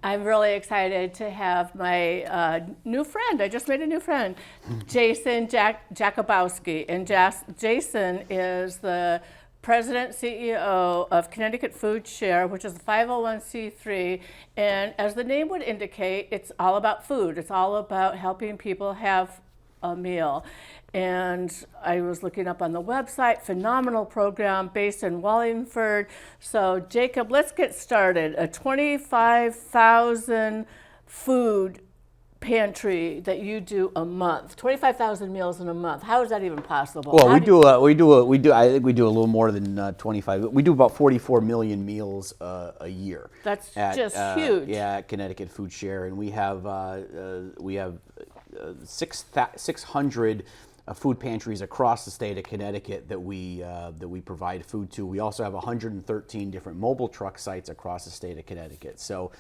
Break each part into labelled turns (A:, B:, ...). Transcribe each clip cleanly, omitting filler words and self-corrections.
A: I'm really excited to have my new friend. I just made a new friend, Jason Jakubowski. And Jason is the President CEO of Connecticut Foodshare, which is a 501c3. And as the name would indicate, it's all about food. It's all about helping people have a meal. And I was looking up on the website, phenomenal program based in Wallingford. So Jacob, let's get started. A 25,000 food pantry that you do a month, 25,000 meals in a month. How is that even possible?
B: Well, I think we do a little more than 25. We do about 44 million meals a year.
A: That's just huge.
B: Yeah, at Connecticut Foodshare, and we have 600 food pantries across the state of Connecticut that we provide food to. We also have 113 different mobile truck sites across the state of Connecticut. So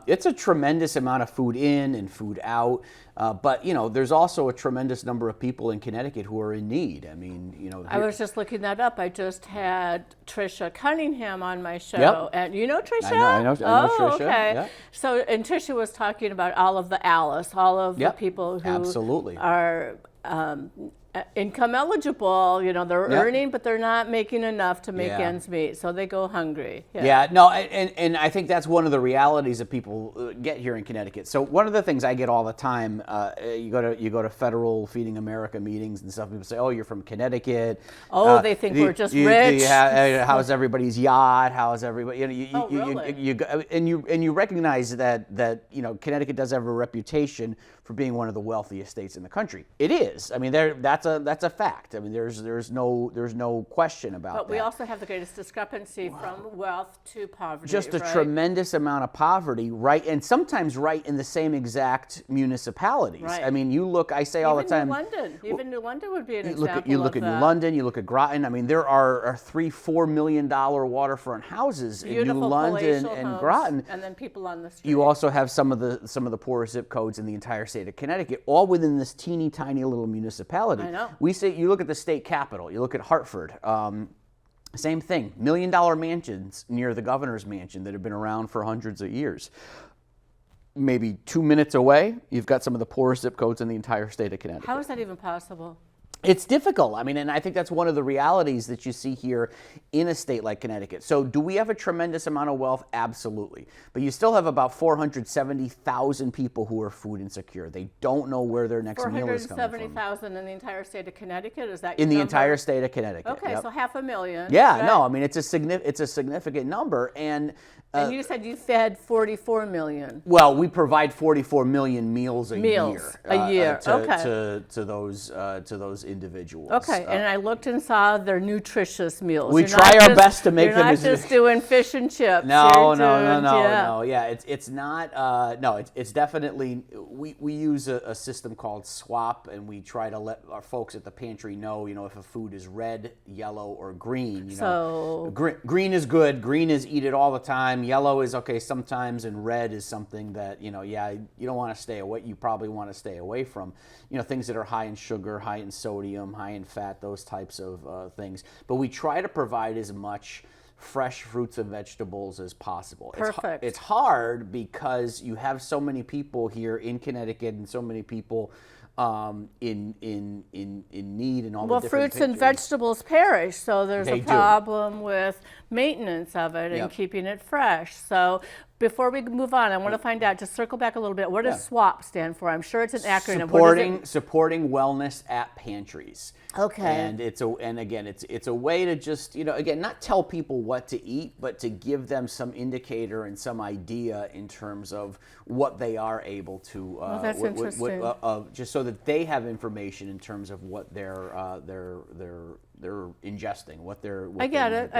B: it's a tremendous amount of food in and food out. But there's also a tremendous number of people in Connecticut who are in need. I mean,
A: I was just looking that up. I just had Tricia Cunningham on my show,
B: Yep.
A: and you know Tricia?
B: I know Tricia.
A: Okay.
B: Yeah.
A: So, and Tricia was talking about all of the Alice, all of the people who
B: Absolutely.
A: are income eligible. They're earning, but they're not making enough to make ends meet, so they go hungry.
B: No, and I think that's one of the realities that people get here in Connecticut. So one of the things I get all the time, you go to federal Feeding America meetings and stuff. People say, "Oh, you're from Connecticut."
A: Oh, they think we're just rich.
B: How's everybody's yacht? How's everybody?
A: Really?
B: You recognize that Connecticut does have a reputation for being one of the wealthiest states in the country. It is. I mean, that's a fact. I mean, there's no question about that.
A: But we also have the greatest discrepancy from wealth to poverty.
B: Just a tremendous amount of poverty, right? And sometimes right in the same exact municipalities.
A: Right.
B: I mean, I say all the time.
A: Even New London would be an example of that.
B: You look at New London, you look at Groton. I mean, there are $3-4 million waterfront houses in New London and Groton.
A: And then people on the street.
B: You also have some of the poorest zip codes in the entire state of Connecticut, all within this teeny tiny little municipality.
A: I know.
B: We say, you look at the state capital, you look at Hartford, same thing, $1 million mansions near the governor's mansion that have been around for hundreds of years. Maybe 2 minutes away, you've got some of the poorest zip codes in the entire state of Connecticut.
A: How is that even possible?
B: It's difficult. I mean, and I think that's one of the realities that you see here in a state like Connecticut. So do we have a tremendous amount of wealth? Absolutely. But you still have about 470,000 people who are food insecure. They don't know where their next meal is coming from.
A: 470,000 in the entire state of Connecticut? Is that
B: in the entire state of Connecticut?
A: Okay,
B: yep.
A: So 500,000.
B: Yeah,
A: right?
B: no, I mean, it's a significant number. And
A: you said you fed 44 million.
B: Well, we provide 44 million meals a year.
A: Okay.
B: To those individuals.
A: Okay, and I looked and saw their nutritious meals.
B: We try our best to make them.
A: You're not just doing fish and chips.
B: No. Yeah, it's not. No, it's definitely. We use a system called SWAP, and we try to let our folks at the pantry know, if a food is red, yellow, or green.
A: So
B: green is good. Green is eat it all the time. Yellow is okay sometimes, and red is something that you don't want to stay away. You probably want to stay away from. Things that are high in sugar, high in sodium, high in fat, those types of things. But we try to provide as much fresh fruits and vegetables as possible.
A: Perfect.
B: It's hard because you have so many people here in Connecticut and so many people in need and all the different
A: fruits and vegetables perish, so there's a problem with maintenance of it and keeping it fresh. So before we move on, I want to find out, just circle back a little bit, what does SWAP stand for? I'm sure it's an acronym.
B: Supporting wellness at pantries.
A: Okay.
B: And it's a way to just, not tell people what to eat, but to give them some indicator and some idea in terms of what they are able to,
A: that's interesting.
B: just so that they have information in terms of what they're ingesting,
A: I get it.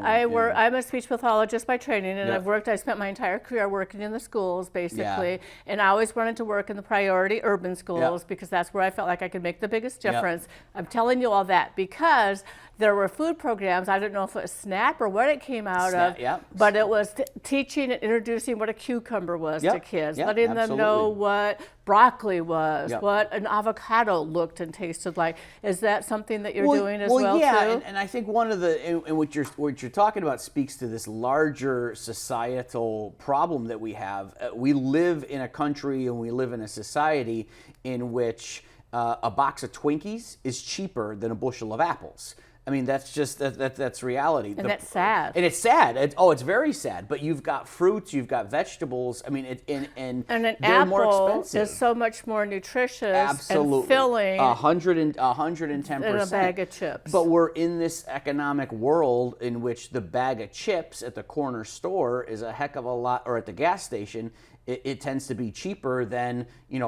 A: I'm a speech pathologist by training, and I spent my entire career working in the schools, basically, and I always wanted to work in the priority urban schools because that's where I felt like I could make the biggest difference. I'm telling you all that because there were food programs. I don't know if it was SNAP or what it came out of,
B: Yep.
A: but it was teaching and introducing what a cucumber was to kids,
B: Yep,
A: letting them know
B: absolutely.
A: what broccoli was,
B: Yep.
A: what an avocado looked and tasted like. Is that something that you're doing as well
B: yeah,
A: too?
B: and I think one of the and what you're talking about speaks to this larger societal problem that we have. We live in a country and we live in a society in which a box of Twinkies is cheaper than a bushel of apples. I mean, that's just that's reality.
A: And that's sad.
B: And it's sad. It's very sad. But you've got fruits, you've got vegetables. I mean, and
A: an
B: they're
A: apple
B: more expensive.
A: is so much more nutritious
B: Absolutely.
A: and filling
B: 110%.
A: than a bag of chips.
B: But we're in this economic world in which the bag of chips at the corner store is a heck of a lot, or at the gas station, it tends to be cheaper than,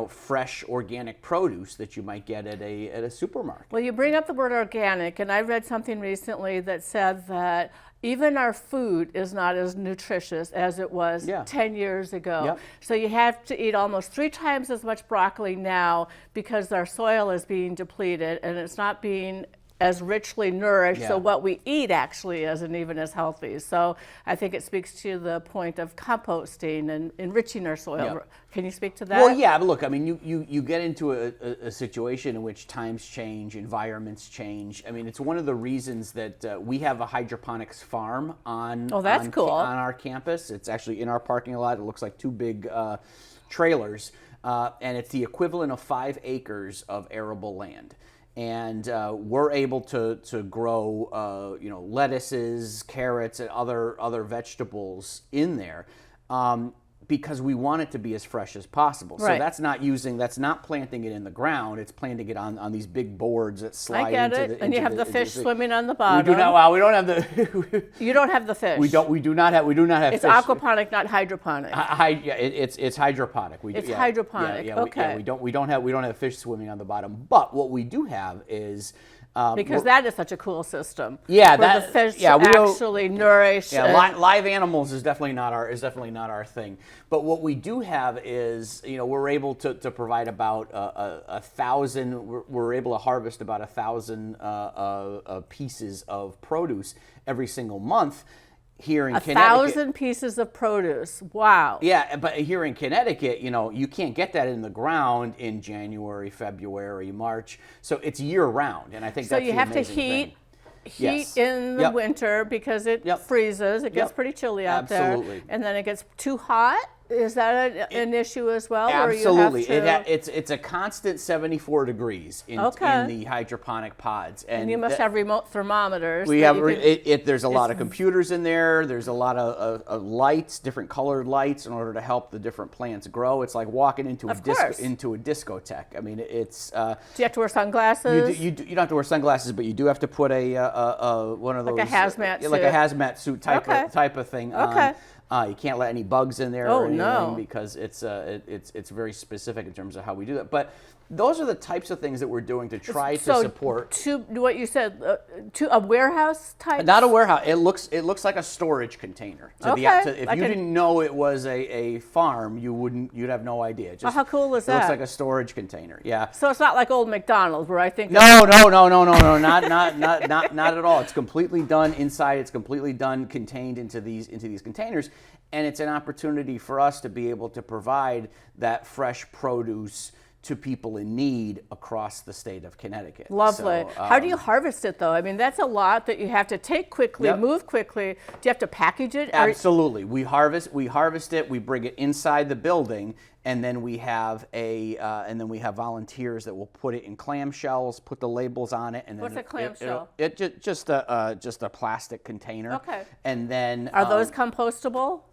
B: fresh organic produce that you might get at a supermarket.
A: Well, you bring up the word organic, and I read something recently that said that even our food is not as nutritious as it was 10 years ago.
B: Yep.
A: So you have to eat almost 3 times as much broccoli now because our soil is being depleted and it's not being as richly nourished, so what we eat actually isn't even as healthy. So I think it speaks to the point of composting and enriching our soil.
B: Yep.
A: Can you speak to that?
B: Well, yeah, but look, I mean, you get into a situation in which times change, environments change. I mean, it's one of the reasons that we have a hydroponics farm on
A: cool.
B: on our campus. It's actually in our parking lot. It looks like 2 big trailers, and it's the equivalent of 5 acres of arable land. And we're able to grow, lettuces, carrots, and other vegetables in there because we want it to be as fresh as possible.
A: Right.
B: So that's not planting it in the ground. It's planting it on these big boards that slide.
A: I get
B: into
A: it.
B: the
A: And you
B: into
A: have
B: the
A: the fish
B: into
A: swimming on the bottom.
B: We do not. Well, we don't have the.
A: You don't have the fish.
B: We do not have
A: It's
B: fish.
A: aquaponic, not hydroponic.
B: It's hydroponic.
A: It's hydroponic. Okay.
B: We don't have fish swimming on the bottom. But what we do have is
A: because that is such a cool system.
B: Yeah,
A: where the fish actually nourish.
B: Yeah, live animals is definitely not our thing. But what we do have is, we're able to provide about 1,000. We're able to harvest about 1,000 pieces of produce every single month. Here in Connecticut,
A: 1,000 pieces of produce. Wow.
B: Yeah, but here in Connecticut, you can't get that in the ground in January, February, March. So it's year round, and I think that's the amazing thing.
A: So you have to heat
B: Yes.
A: in the winter because it freezes. It gets pretty chilly out
B: Absolutely.
A: there, and then it gets too hot. Is that an issue as well?
B: Absolutely.
A: Or you have to...
B: It's a constant 74 degrees in the hydroponic pods.
A: And you must have remote thermometers.
B: We have there's a lot of computers in there. There's a lot of lights, different colored lights, in order to help the different plants grow. It's like walking into a discotheque. I mean, it's.
A: Do you have to wear sunglasses?
B: You don't have to wear sunglasses, but you do have to put one of those
A: like a hazmat suit.
B: Like a hazmat suit type of thing on. You can't let any bugs in there or anything because it's very specific in terms of how we do that. But those are the types of things that we're doing to try to support.
A: To what you said, to a warehouse type?
B: Not a warehouse. It looks like a storage container. If you didn't know it was a farm, you'd have no idea.
A: How cool is that?
B: It looks like a storage container. Yeah.
A: So it's not like old McDonald's where I think.
B: No, not at all. It's completely done inside. It's completely done contained into these containers, and it's an opportunity for us to be able to provide that fresh produce to people in need across the state of Connecticut.
A: Lovely.
B: So,
A: how do you harvest it, though? I mean, that's a lot that you have to take quickly, move quickly. Do you have to package it?
B: Absolutely. We harvest it. We bring it inside the building, and then we have volunteers that will put it in clamshells, put the labels on it, and then
A: what's a clamshell?
B: Just a plastic container.
A: Okay.
B: And then
A: are those compostable?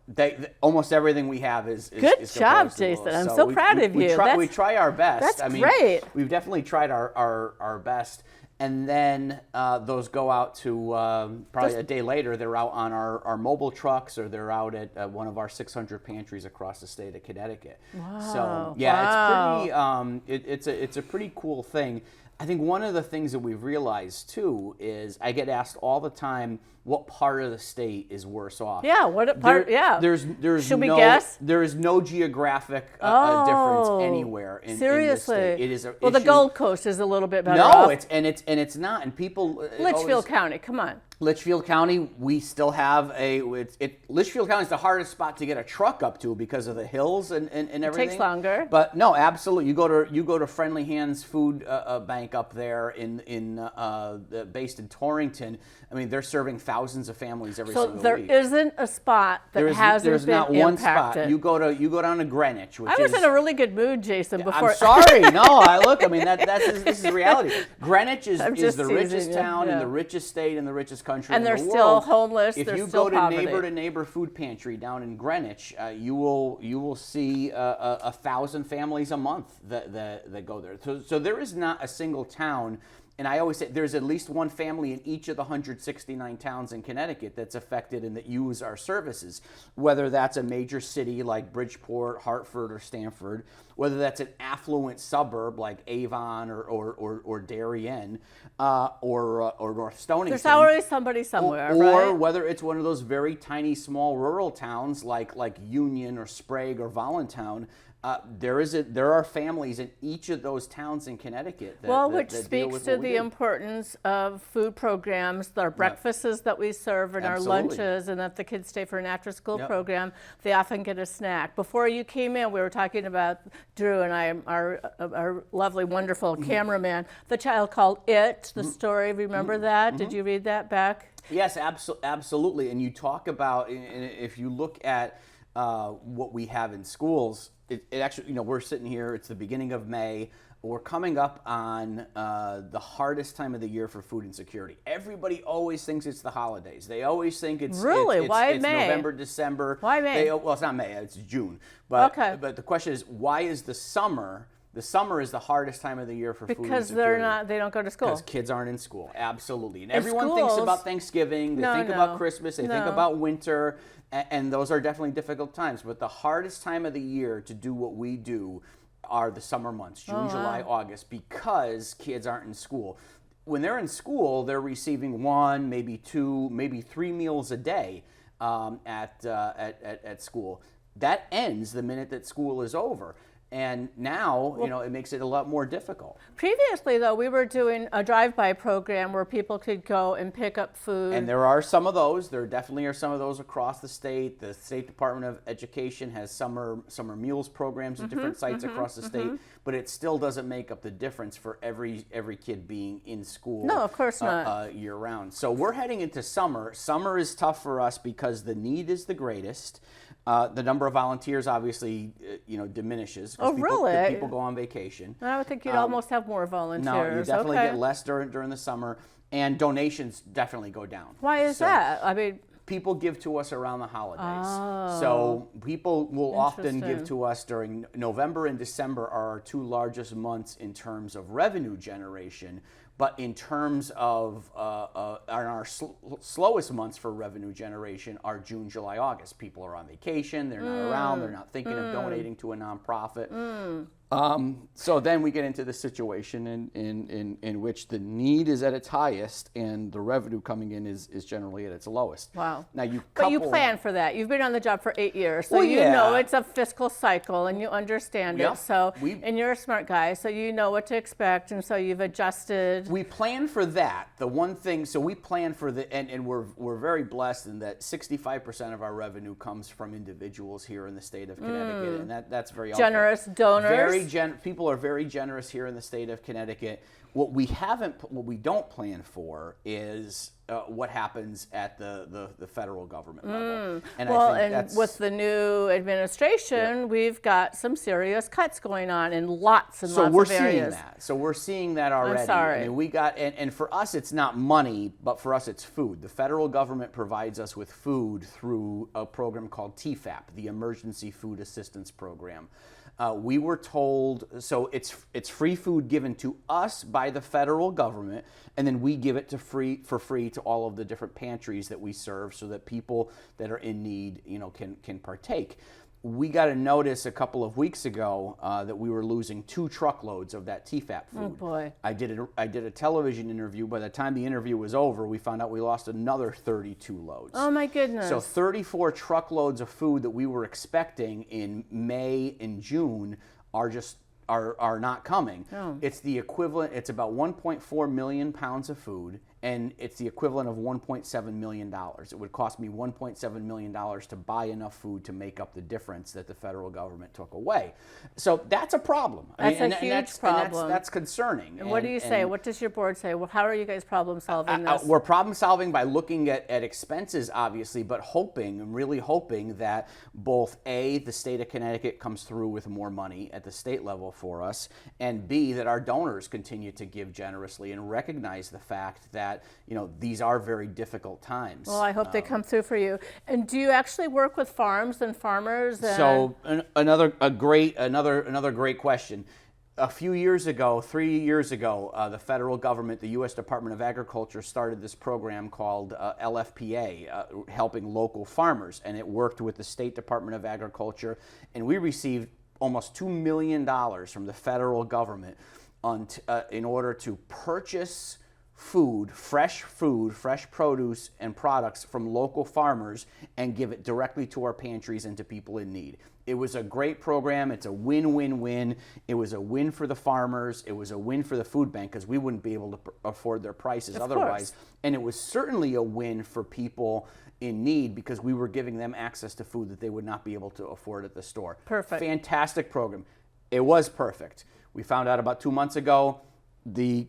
B: Almost everything we have is
A: good
B: is
A: job,
B: compostable.
A: Jason. I'm so proud of you.
B: We try our best.
A: That's great.
B: We've definitely tried our best. And then those go out to probably a day later. They're out on our mobile trucks, or they're out at one of our 600 pantries across the state of Connecticut.
A: Wow.
B: So yeah, it's pretty. It's a pretty cool thing. I think one of the things that we've realized too is I get asked all the time, what part of the state is worse off?
A: Yeah, what part?
B: There's
A: Should we
B: no
A: guess?
B: there is no geographic difference anywhere in
A: Seriously?
B: this state. It is
A: Well, the
B: issue.
A: Gold Coast is a little bit better
B: No,
A: off.
B: it's not, and people
A: Litchfield County, come on.
B: Litchfield County, we still have Litchfield County is the hardest spot to get a truck up to because of the hills and everything.
A: Takes longer.
B: But no, absolutely. You go to Friendly Hands Food Bank up there based in Torrington. I mean, they're serving thousands of families every single week.
A: So there isn't a spot that hasn't
B: there's
A: been
B: not one
A: impacted.
B: spot. You go down to Greenwich, which
A: I was in a really good mood, Jason, before.
B: I'm sorry. No, I mean this is reality. Greenwich is the richest town in the richest state in the richest country
A: and
B: in
A: they're
B: the
A: still
B: world.
A: homeless.
B: If
A: There's
B: you
A: still
B: go to
A: poverty.
B: neighbor to neighbor food pantry down in Greenwich, you will see 1,000 families a month that go there. So there is not a single town. And I always say there's at least one family in each of the 169 towns in Connecticut that's affected and that use our services, whether that's a major city like Bridgeport, Hartford, or Stamford, whether that's an affluent suburb like Avon or Darien or North Stonington.
A: There's always somebody somewhere,
B: or
A: right?
B: whether it's one of those very tiny, small rural towns like Union or Sprague or Voluntown. There are families in each of those towns in Connecticut
A: which speaks to the importance of food programs, our breakfasts that we serve and
B: Absolutely.
A: our lunches, and that the kids stay for an after-school program. They often get a snack. Before you came in, we were talking about Drew and I, our lovely, wonderful cameraman. The child called It, the story. Remember that? Did you read that back?
B: Yes, absolutely. And you talk about, and if you look at what we have in schools, it actually, we're sitting here, it's the beginning of May. We're coming up on the hardest time of the year for food insecurity. Everybody always thinks it's the holidays. They always think it's
A: Why May?
B: November, December.
A: Why May?
B: Well, it's not May, it's June. But,
A: okay.
B: But the question is, why is the summer? The summer is the hardest time of the year for food insecurity.
A: Because they don't go to school.
B: Because kids aren't in school, absolutely. And everyone thinks about Thanksgiving, they think about Christmas, they think about winter, and those are definitely difficult times. But the hardest time of the year to do what we do are the summer months, June, July, August, because kids aren't in school. When they're in school, they're receiving 1, maybe 2, maybe 3 meals a day at school. That ends the minute that school is over. And now, it makes it a lot more difficult.
A: Previously, though, we were doing a drive-by program where people could go and pick up food.
B: And there are some of those. There definitely are some of those across the state. The State Department of Education has summer meals programs at different sites across the state, but it still doesn't make up the difference for every kid being in school.
A: No, of course not.
B: Year round. So we're heading into summer. Summer is tough for us because the need is the greatest. The number of volunteers obviously, diminishes.
A: Oh, really?
B: People go on vacation.
A: I would think you'd almost have more volunteers.
B: No, you definitely get less during the summer, and donations definitely go down.
A: Why is that? I mean,
B: people give to us around the holidays.
A: Oh,
B: so people will often give to us during November and December are our 2 largest months in terms of revenue generation. But in terms of our slowest months for revenue generation are June, July, August. People are on vacation, they're not around, they're not thinking of donating to a nonprofit. So then we get into the situation in which the need is at its highest and the revenue coming in is generally at its lowest.
A: Wow.
B: Now
A: but you plan for that. You've been on the job for 8 years, so
B: Well,
A: you
B: yeah.
A: know it's a fiscal cycle and you understand
B: Yeah.
A: it. So, and you're a smart guy, so you know what to expect, and so you've adjusted.
B: We plan for that. The one thing, so we plan for and we're very blessed in that 65% of our revenue comes from individuals here in the state of Connecticut, and that's very
A: generous donors.
B: People are very generous here in the state of Connecticut. What we don't plan for is what happens at the federal government level. And I think
A: with the new administration, we've got some serious cuts going on in lots and lots of areas.
B: So we're seeing that already.
A: I'm sorry.
B: I mean, we got, and for us, it's not money, but for us, it's food. The federal government provides us with food through a program called TFAP, the Emergency Food Assistance Program. We were told, so it's free food given to us by the federal government, and then we give it for free to all of the different pantries that we serve, so that people that are in need, can partake. we got a notice a couple of weeks ago that we were losing 2 truckloads of that TFAP food.
A: Oh boy.
B: I did a television interview. By the time the interview was over, we found out we lost another 32 loads.
A: Oh my goodness.
B: So 34 truckloads of food that we were expecting in May and June are not coming.
A: Oh.
B: It's the equivalent, it's about 1.4 million pounds of food, and it's the equivalent of $1.7 million. It would cost me $1.7 million to buy enough food to make up the difference that the federal government took away. So that's a problem.
A: That's a huge problem.
B: That's concerning.
A: And what do you say? What does your board say? Well, how are you guys problem solving this?
B: We're problem solving by looking at expenses, obviously, but really hoping that both A, the state of Connecticut comes through with more money at the state level for us, and B, that our donors continue to give generously and recognize the fact that these are very difficult times.
A: Well, I hope they come through for you. And do you actually work with farms and farmers?
B: So another great question. A few years ago, 3 years ago, the federal government, the U.S. Department of Agriculture, started this program called LFPA, helping local farmers, and it worked with the State Department of Agriculture, and we received almost $2 million from the federal government in order to purchase fresh produce and products from local farmers and give it directly to our pantries and to people in need. It was a great program. It's a win-win-win. It was a win for the farmers. It was a win for the food bank because we wouldn't be able to afford their prices otherwise. And it was certainly a win for people in need because we were giving them access to food that they would not be able to afford at the store.
A: Perfect.
B: Fantastic program. It was perfect. We found out about 2 months ago the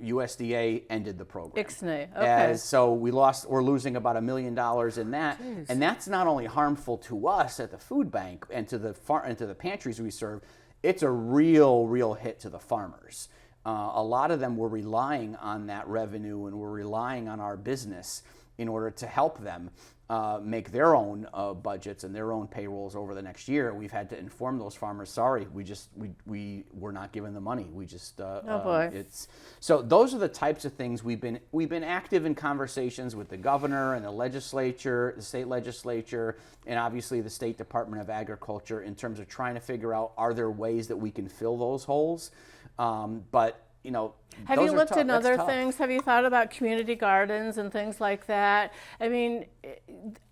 B: USDA ended the program.
A: Ixnay, okay.
B: So we're losing about $1 million in that.
A: Jeez.
B: And that's not only harmful to us at the food bank and to the pantries we serve, it's a real hit to the farmers. A lot of them were relying on that revenue and were relying on our business in order to help them make their own budgets and their own payrolls over the next year. We've had to inform those farmers, sorry, we were not given the money. We just
A: oh boy.
B: So those are the types of things we've been active in conversations with the governor and the legislature, the state legislature, and obviously the State Department of Agriculture in terms of trying to figure out, are there ways that we can fill those holes? But
A: have you looked at other things? Have you thought about community gardens and things like that? I mean,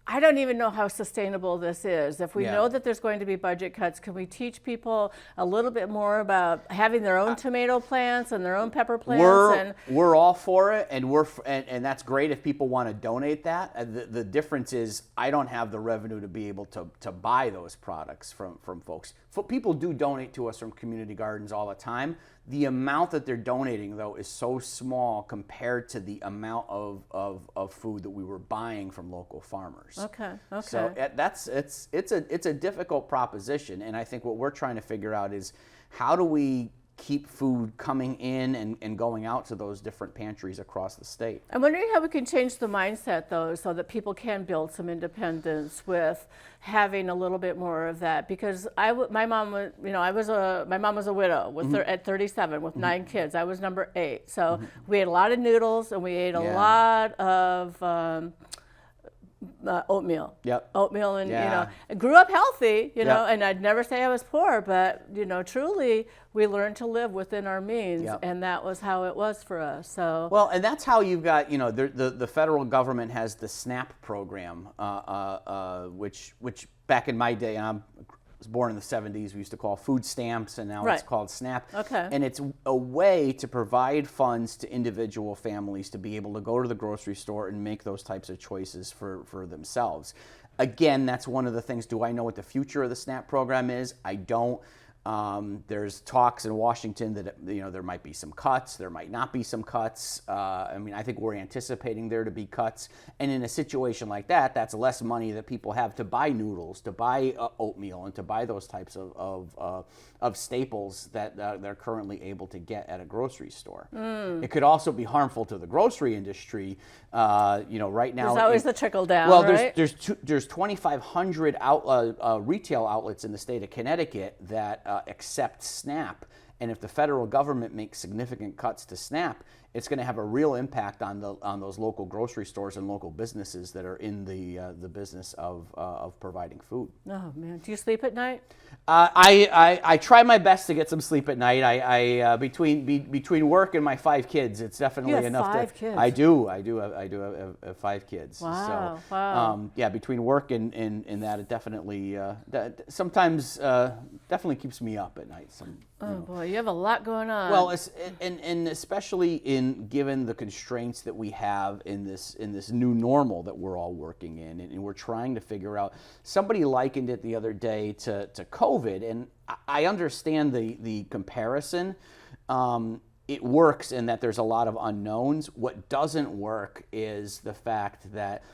A: I don't even know how sustainable this is. If we know that there's going to be budget cuts, can we teach people a little bit more about having their own tomato plants and their own pepper plants?
B: We're all for it, and that's great if people want to donate that. The difference is I don't have the revenue to be able to buy those products from folks. People do donate to us from community gardens all the time. The amount that they're donating, though, is so small compared to the amount of food that we were buying from local farmers.
A: Okay.
B: So it's a difficult proposition, and I think what we're trying to figure out is how do we keep food coming in and going out to those different pantries across the state.
A: I'm wondering how we can change the mindset, though, so that people can build some independence with having a little bit more of that. Because my mom was, my mom was a widow with at 37 with 9 kids. I was number 8, so we ate a lot of noodles and we ate a lot of oatmeal.
B: Yep.
A: Oatmeal, and I grew up healthy, and I'd never say I was poor, but truly we learned to live within our means, and that was how it was for us. So
B: well, and that's how you've got the federal government has the SNAP program, which back in my day, I was born in the 70s, we used to call food stamps, and now it's called SNAP.
A: Okay.
B: And it's a way to provide funds to individual families to be able to go to the grocery store and make those types of choices for themselves. Again, that's one of the things. Do I know what the future of the SNAP program is? I don't. There's talks in Washington that there might be some cuts, there might not be some cuts. I think we're anticipating there to be cuts, and in a situation like that, that's less money that people have to buy noodles, to buy oatmeal, and to buy those types of staples that they're currently able to get at a grocery store. It could also be harmful to the grocery industry. Right now
A: there's always the trickle down.
B: Well,
A: right?
B: there's 2,500 retail outlets in the state of Connecticut that accept SNAP, and if the federal government makes significant cuts to SNAP, it's going to have a real impact on those local grocery stores and local businesses that are in the business of providing food.
A: Oh man, do you sleep at night?
B: I try my best to get some sleep at night. I between work and my 5 kids, it's definitely
A: You have
B: enough.
A: 5 kids.
B: I do have 5 kids.
A: Wow,
B: So,
A: wow.
B: yeah, between work and that, it definitely sometimes definitely keeps me up at night.
A: Oh boy, you have a lot going on.
B: Well, and especially given the constraints that we have in this new normal that we're all working in, and we're trying to figure out. Somebody likened it the other day to COVID, and I understand the comparison. It works in that there's a lot of unknowns. What doesn't work is the fact that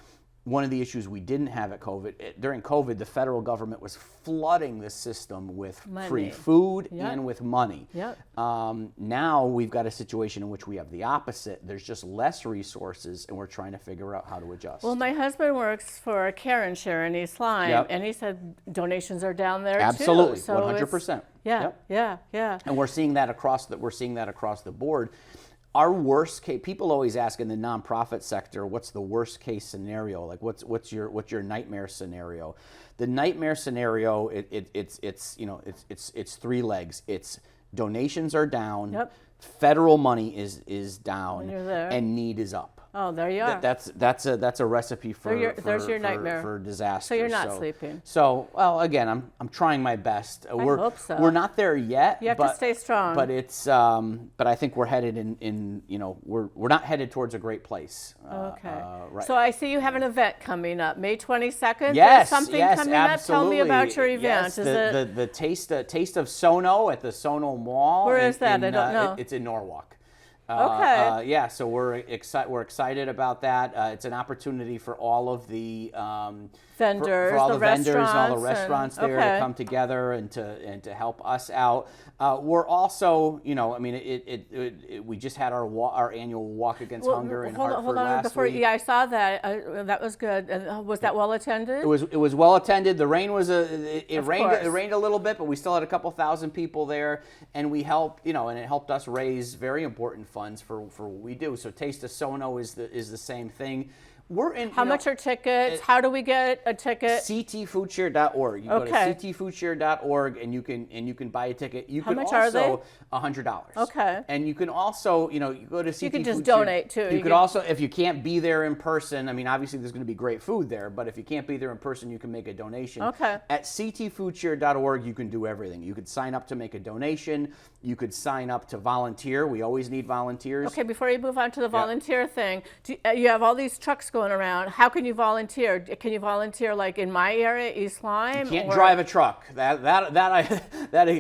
B: one of the issues we didn't have at COVID, during COVID, the federal government was flooding the system with free food and with money.
A: Yep.
B: Now we've got a situation in which we have the opposite. There's just less resources, and we're trying to figure out how to adjust.
A: Well, my husband works for a care and share in East Lyme,
B: Yep.
A: and he said donations are down there
B: Absolutely,
A: too. So
B: 100%.
A: Yeah,
B: Yep.
A: yeah.
B: And we're seeing that across the board. Our worst case, people always ask in the nonprofit sector, what's the worst case scenario? Like what's your nightmare scenario? The nightmare scenario, it's 3 legs. It's donations are down,
A: Yep.
B: federal money is down,
A: And you're there.
B: and need is up.
A: Oh, there you are.
B: That's a recipe for
A: there's your nightmare.
B: for disaster.
A: So you're not sleeping.
B: So, well, again, I'm trying my best.
A: I hope so.
B: We're not there yet.
A: You have to stay strong.
B: But it's but I think we're headed in we're not headed towards a great place.
A: Okay.
B: Right.
A: So I see you have an event coming up, May 22nd.
B: Yes,
A: There's something
B: yes,
A: coming
B: absolutely.
A: up. Tell me about your event.
B: Yes,
A: Is
B: the taste of Sono at the Sono Mall.
A: Where is that? I don't know.
B: It's in Norwalk.
A: Okay.
B: Yeah, so we're excited about that. It's an opportunity for all of the
A: vendors,
B: for all
A: the
B: the vendors, and all the
A: restaurants,
B: restaurants there
A: okay.
B: to come together and to help us out. We're also, I mean, we just had our annual Walk Against Hunger in Hartford last week.
A: Yeah, I saw that. That was good. And was that well attended?
B: It was well attended. The rain was it
A: course.
B: rained a little bit, but we still had a couple thousand people there, and we helped, and it helped us raise very important funds for what we do. So Taste of Sono is the same thing. We're in.
A: How much are tickets? How do we get a ticket?
B: ctfoodshare.org. You
A: Okay.
B: go to ctfoodshare.org and you can buy a ticket. You
A: How
B: can
A: much
B: also,
A: are they?
B: $100.
A: Okay.
B: And you can also, you go to CT
A: You can just
B: Food
A: donate,
B: Share.
A: too.
B: You could also, if you can't be there in person, I mean, obviously there's going to be great food there, but if you can't be there in person, you can make a donation.
A: Okay.
B: At ctfoodshare.org, you can do everything. You could sign up to make a donation. You could sign up to volunteer. We always need volunteers.
A: Okay, before you move on to the volunteer thing, you have all these trucks going around. How can you volunteer? Can you volunteer like in my area, East Lyme?
B: You can't drive a truck. That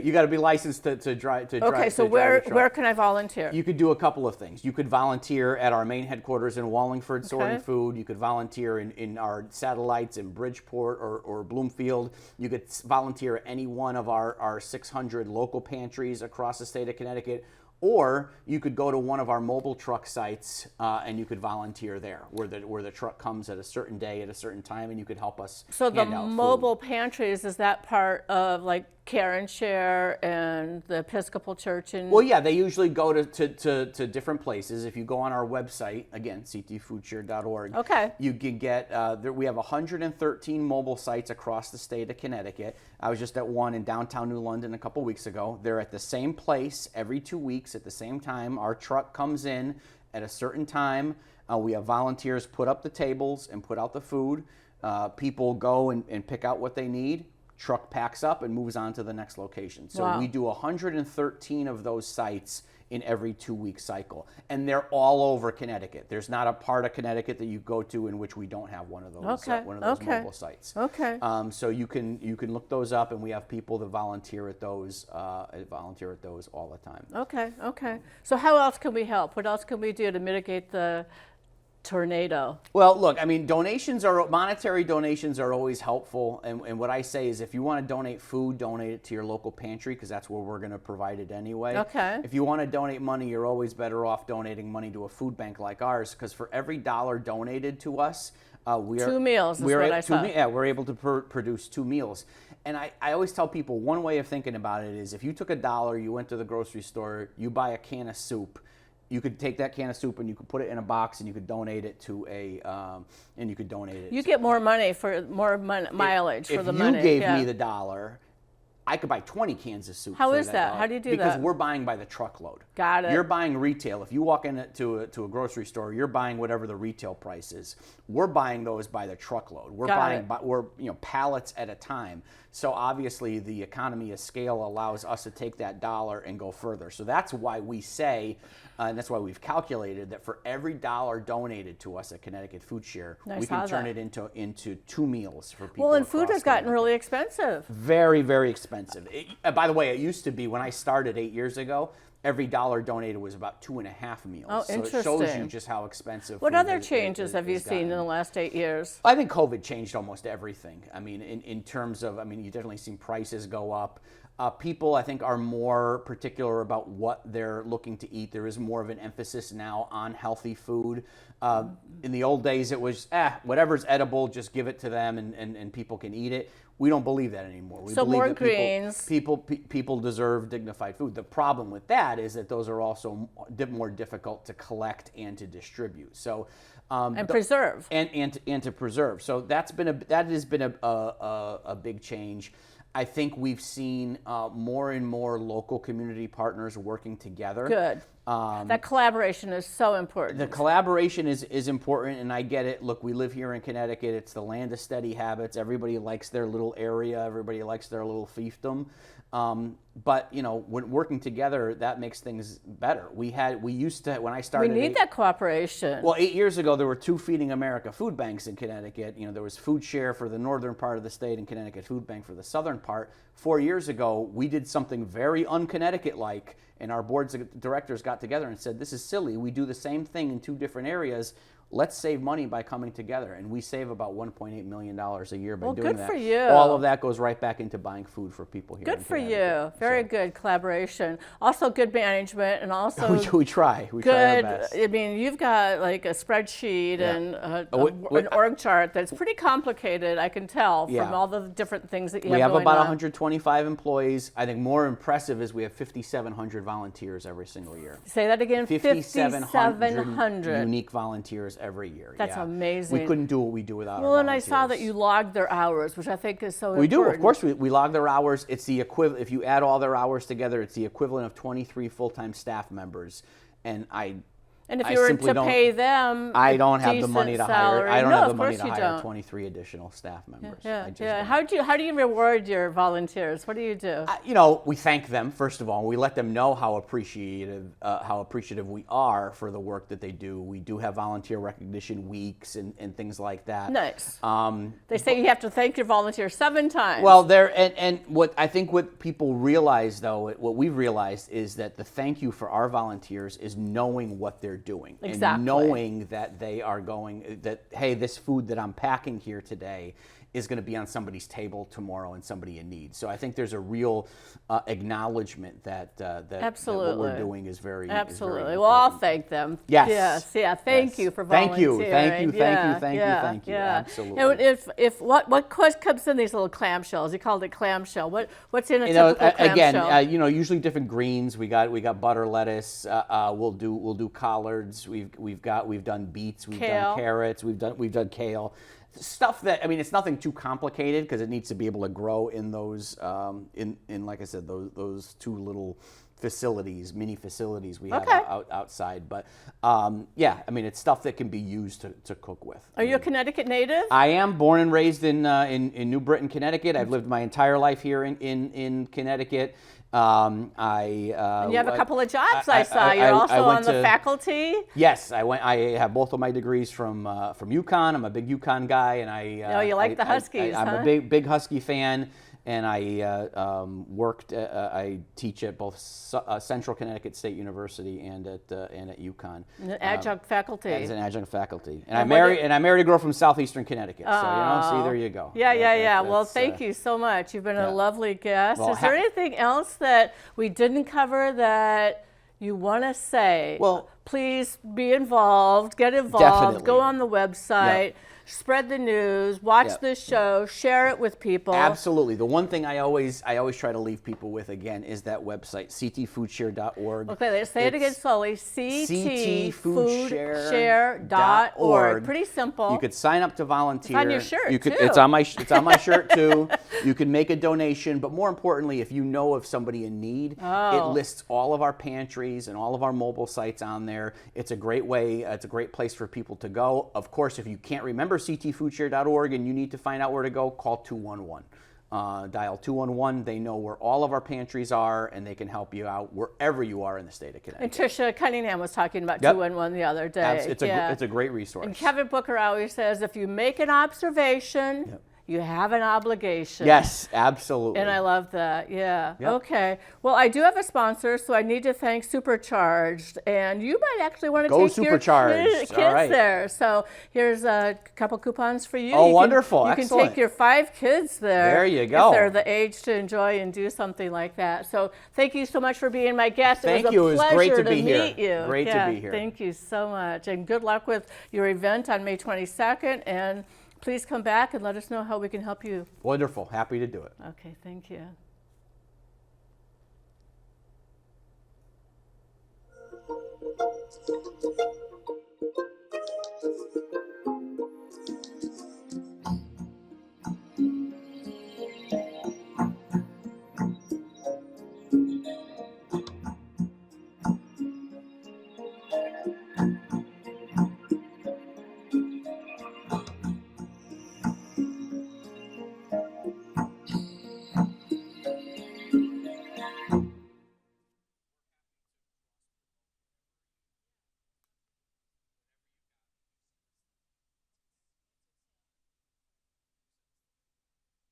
B: you got to be licensed to drive.
A: Okay, so
B: to drive a truck.
A: where can I volunteer?
B: You could do a couple of things. You could volunteer at our main headquarters in Wallingford sorting food. You could volunteer in our satellites in Bridgeport or Bloomfield. You could volunteer at any one of our 600 local pantries across the state of Connecticut. Or you could go to one of our mobile truck sites and you could volunteer there, where the truck comes at a certain day at a certain time, and you could help us.
A: So the
B: hand out
A: mobile
B: food.
A: pantries, is that part of like Care and Share and the Episcopal Church? And
B: Well, yeah, they usually go to different places. If you go on our website, again, ctfoodshare.org,
A: Okay.
B: you can get, we have 113 mobile sites across the state of Connecticut. I was just at one in downtown New London a couple weeks ago. They're at the same place every 2 weeks at the same time. Our truck comes in at a certain time. We have volunteers put up the tables and put out the food. People go and pick out what they need. Truck packs up and moves on to the next location. So
A: Wow.
B: we do 113 of those sites in every 2-week cycle. And they're all over Connecticut. There's not a part of Connecticut that you go to in which we don't have one of those mobile sites.
A: Okay.
B: So you can look those up, and we have people that volunteer at those all the time.
A: Okay. So how else can we help? What else can we do to mitigate the tornado?
B: Well, look, I mean, monetary donations are always helpful. And what I say is, if you want to donate food, donate it to your local pantry, because that's where we're going to provide it anyway.
A: Okay.
B: If you want to donate money, you're always better off donating money to a food bank like ours, because for every $1 donated to us, we are
A: 2 meals is what I saw.
B: we're able to produce 2 meals. And I always tell people, one way of thinking about it is, if you took $1, you went to the grocery store, you buy a can of soup, you could take that can of soup and you could put it in a box and you could donate it to
A: You get more money for mileage for the money.
B: If you gave me the $1, I could buy 20 cans of soup.
A: How
B: for
A: is that?
B: $1.
A: How do you do
B: because
A: that?
B: we're buying by the truckload.
A: Got it.
B: You're buying retail. If you walk into a grocery store, you're buying whatever the retail price is. We're buying those by the truckload. We're pallets at a time. So obviously the economy of scale allows us to take that $1 and go further. So that's why we say, and that's why we've calculated that for every $1 donated to us at Connecticut Foodshare, we can turn it into 2 meals for people.
A: Well, and food has gotten really expensive.
B: Very, very expensive. By the way, it used to be when I started 8 years ago, every $1 donated was about 2.5 meals.
A: Oh,
B: so
A: interesting.
B: it shows you just how expensive.
A: What
B: food
A: other changes have you seen in the last 8 years?
B: I think COVID changed almost everything. I mean, in terms of, you've definitely seen prices go up. People, I think, are more particular about what they're looking to eat. There is more of an emphasis now on healthy food. In the old days, it was, whatever's edible, just give it to them and people can eat it. We don't believe that anymore. We believe
A: more
B: that
A: greens.
B: People deserve dignified food. The problem with that is that those are also more difficult to collect and to distribute. So
A: and preserve.
B: And to preserve. So that has been a big change. I think we've seen more and more local community partners working together.
A: Good. That collaboration is so important.
B: The collaboration is important, and I get it. Look, we live here in Connecticut. It's the land of steady habits. Everybody likes their little area. Everybody likes their little fiefdom. But when working together, that makes things better. We used to, when I started.
A: We need that cooperation.
B: Well, 8 years ago, there were 2 Feeding America food banks in Connecticut. There was Foodshare for the northern part of the state and Connecticut Food Bank for the southern part. 4 years ago, we did something very un-Connecticut-like, and our boards of directors got together and said, this is silly. We do the same thing in 2 different areas. Let's save money by coming together. And we save about $1.8 million a year by doing that.
A: Well, good for you.
B: All of that goes right back into buying food for people here.
A: Good for you. Very good collaboration. Also good management, and also
B: we try. We try our best.
A: I mean, you've got like a spreadsheet and an org chart that's pretty complicated, I can tell, from all the different things that you have going on.
B: We have about 125 employees. I think more impressive is we have 5,700 volunteers every single year.
A: Say that again,
B: 5,700 unique volunteers every year.
A: That's amazing.
B: We couldn't do what we do without our
A: volunteers. Well, and I saw that you logged their hours, which I think is so important.
B: We do, of course. We log their hours. It's the equivalent. If you add all their hours together, it's the equivalent of 23 full-time staff members. And
A: if you were to pay them,
B: I don't have the money to hire. I don't have the money to hire 23 additional staff members.
A: Yeah. How do you reward your volunteers? What do you do?
B: We thank them first of all. We let them know how appreciative we are for the work that they do. We do have volunteer recognition weeks and things like that.
A: Nice. They say you have to thank your volunteers 7 times.
B: Well, what people realize though, what we've realized is that the thank you for our volunteers is knowing what they're doing.
A: Exactly.
B: And knowing that they are hey, this food that I'm packing here today is going to be on somebody's table tomorrow and somebody in need. So I think there's a real acknowledgement that what we're doing is very
A: Absolutely.
B: Is very
A: well, I'll thank them.
B: Yes.
A: Yeah. Thank you for volunteering.
B: Thank you. Absolutely.
A: And if what comes in these little clamshells? You called it clamshell. What's in a typical clamshell?
B: Again, usually different greens. We got butter lettuce. We'll do collards. We've done beets. We've done carrots. We've done kale. Stuff that it's nothing too complicated because it needs to be able to grow in those in like I said those 2 little mini facilities we have outside. But it's stuff that can be used to cook with.
A: Are you a Connecticut native?
B: I am born and raised in New Britain, Connecticut. I've lived my entire life here in Connecticut.
A: And you have a couple of jobs. I saw you're also on the faculty.
B: Yes, I have both of my degrees from UConn. I'm a big UConn guy, and
A: you like the Huskies.
B: I'm a big Husky fan, and I teach at both Central Connecticut State University and at UConn.
A: An adjunct faculty.
B: As an adjunct faculty, and I married a girl from southeastern Connecticut. So see, there you go.
A: Yeah. Well, thank you so much. You've been a lovely guest. Is there anything else that we didn't cover that you want to say please be involved, get involved,
B: Definitely.
A: go on the website, spread the news, watch this show, share it with people.
B: Absolutely. The one thing I always try to leave people with, again, is that website, ctfoodshare.org.
A: Okay, say it again slowly.
B: ctfoodshare.org.
A: Pretty simple.
B: You could sign up to volunteer.
A: It's on your shirt, too.
B: It's on my shirt too. You can make a donation, but more importantly, if you know of somebody in need, it lists all of our pantries and all of our mobile sites on there. It's a great way. It's a great place for people to go. Of course, if you can't remember ctfoodshare.org and you need to find out where to go, call 211. Dial 211. They know where all of our pantries are, and they can help you out wherever you are in the state of Connecticut.
A: And Tricia Cunningham was talking about 211 the other day.
B: It's a great resource.
A: And Kevin Booker always says, if you make an observation, you have an obligation.
B: Yes, absolutely.
A: And I love that. Yeah. Yep. Okay. Well, I do have a sponsor, so I need to thank Supercharged. And you might actually want to take your kids there. So here's a couple coupons for you.
B: Oh, wonderful.
A: You can take your 5 kids there.
B: There you go.
A: If they're the age to enjoy and do something like that. So thank you so much for being my guest.
B: Thank you.
A: It was a pleasure to meet you.
B: Great to be here.
A: Thank you so much. And good luck with your event on May 22nd. And please come back and let us know how we can help you.
B: Wonderful. Happy to do it.
A: Okay, thank you.